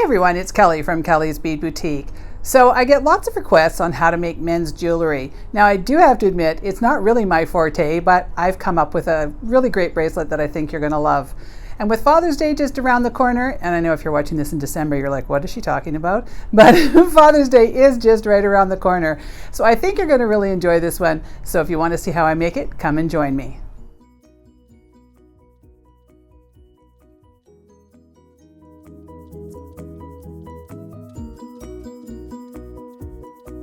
everyone, it's Kelly from Kelly's Bead Boutique. So I get lots of requests on how to make men's jewelry. Now I do have to admit, it's not really my forte, but I've come up with a really great bracelet that I think you're gonna love. And with Father's Day just around the corner, and I know if you're watching this in December, you're like, what is she talking about? But Father's Day is just right around the corner. So I think you're gonna really enjoy this one. So if you wanna see how I make it, come and join me.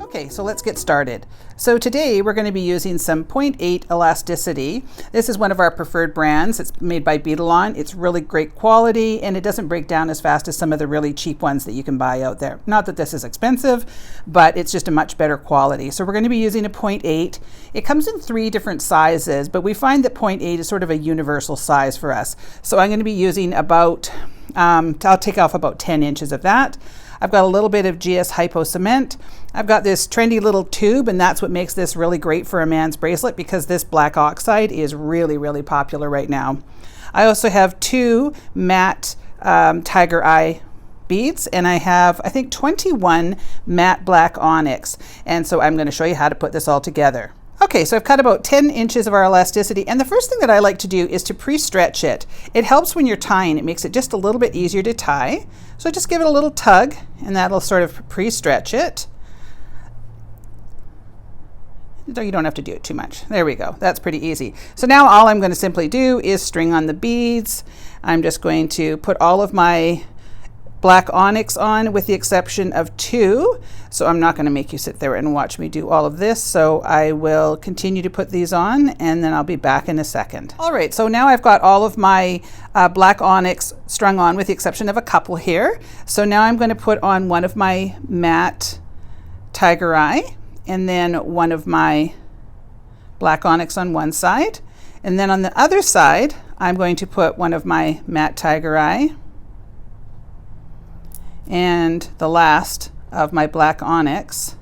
Okay, so let's get started. So today we're going to be using some 0.8 elasticity. This is one of our preferred brands. It's made by Bead. It's really great quality and it doesn't break down as fast as some of the really cheap ones that you can buy out there. Not that this is expensive, but it's just a much better quality. So we're going to be using a 0.8. It comes in 3 different sizes, but we find that 0.8 is sort of a universal size for us. So I'm going to be using about, I'll take off about 10 inches of that. I've got a little bit of GS Hypo cement. I've got this trendy little tube, and that's what makes this really great for a man's bracelet because this black oxide is really, really popular right now. I also have 2 matte tiger eye beads, and I have, I think, 21 matte black onyx. And so I'm going to show you how to put this all together. Okay, so I've cut about 10 inches of our elasticity, and the first thing that I like to do is to pre-stretch it. It helps when you're tying. It makes it just a little bit easier to tie. So just give it a little tug, and that'll sort of pre-stretch it. You don't have to do it too much. There we go. That's pretty easy. So now all I'm going to simply do is string on the beads. I'm just going to put all of my black onyx on with the exception of 2. So I'm not going to make you sit there and watch me do all of this. So I will continue to put these on and then I'll be back in a second. All right, so now I've got all of my black onyx strung on with the exception of a couple here. So now I'm going to put on one of my matte tiger eye and then one of my black onyx on one side. And then on the other side, I'm going to put one of my matte tiger eye and the last of my black onyx.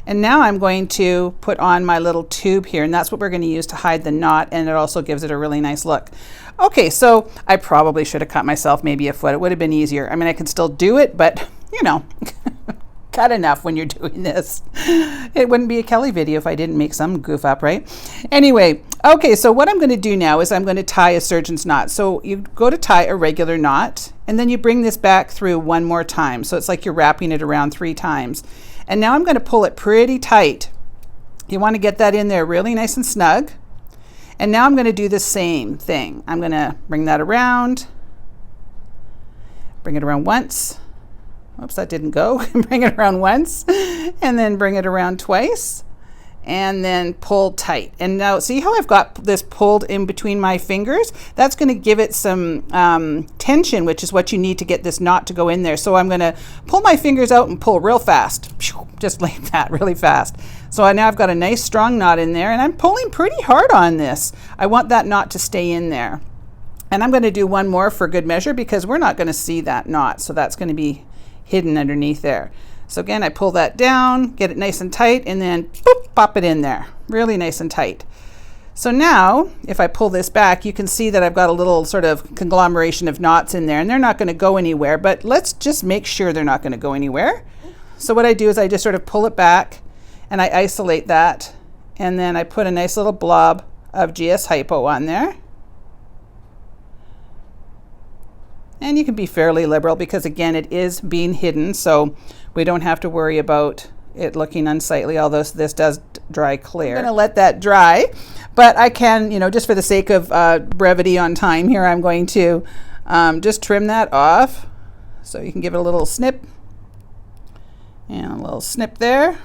And now I'm going to put on my little tube here, and that's what we're going to use to hide the knot, and it also gives it a really nice look. Okay, so I probably should have cut myself maybe a foot. It would have been easier. I mean, I can still do it, but you know, cut enough when you're doing this. It wouldn't be a Kelly video if I didn't make some goof up, right? Anyway, okay, so what I'm going to do now is I'm going to tie a surgeon's knot. So you go to tie a regular knot, and then you bring this back through one more time. So it's like you're wrapping it around 3 times. And now I'm going to pull it pretty tight. You want to get that in there really nice and snug. And now I'm going to do the same thing. I'm going to bring that around, bring it around once. Oops, that didn't go. Bring it around once and then bring it around twice and then pull tight. And now see how I've got this pulled in between my fingers? That's going to give it some tension, which is what you need to get this knot to go in there. So I'm going to pull my fingers out and pull real fast, just like that, really fast. So now I've got a nice strong knot in there and I'm pulling pretty hard on this. I want that knot to stay in there. And I'm going to do one more for good measure because we're not going to see that knot. So that's going to be hidden underneath there. So again, I pull that down, get it nice and tight, and then boop, pop it in there. Really nice and tight. So now, if I pull this back, you can see that I've got a little sort of conglomeration of knots in there, and they're not going to go anywhere, but let's just make sure they're not going to go anywhere. So what I do is I just sort of pull it back, and I isolate that, and then I put a nice little blob of GS Hypo on there. And you can be fairly liberal because again, it is being hidden, so we don't have to worry about it looking unsightly, although this does dry clear. I'm going to let that dry, but I can, you know, just for the sake of brevity on time here, I'm going to just trim that off. So you can give it a little snip and a little snip there.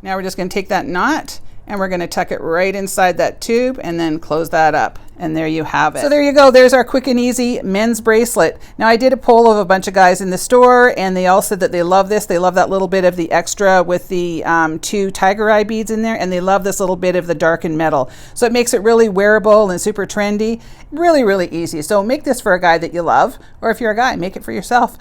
Now we're just going to take that knot and we're going to tuck it right inside that tube and then close that up. And there you have it. So there you go. There's our quick and easy men's bracelet. Now I did a poll of a bunch of guys in the store and they all said that they love this. They love that little bit of the extra with the 2 tiger eye beads in there, and they love this little bit of the darkened metal. So it makes it really wearable and super trendy. Really, really easy. So make this for a guy that you love, or if you're a guy, make it for yourself.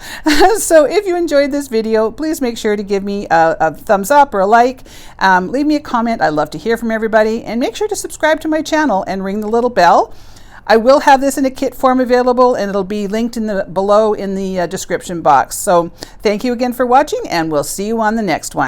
So if you enjoyed this video, please make sure to give me a thumbs up or a like. Leave me a comment. I love to hear from everybody, and make sure to subscribe to my channel and ring the little bell. I will have this in a kit form available, and it'll be linked below in the description box. So thank you again for watching, and we'll see you on the next one.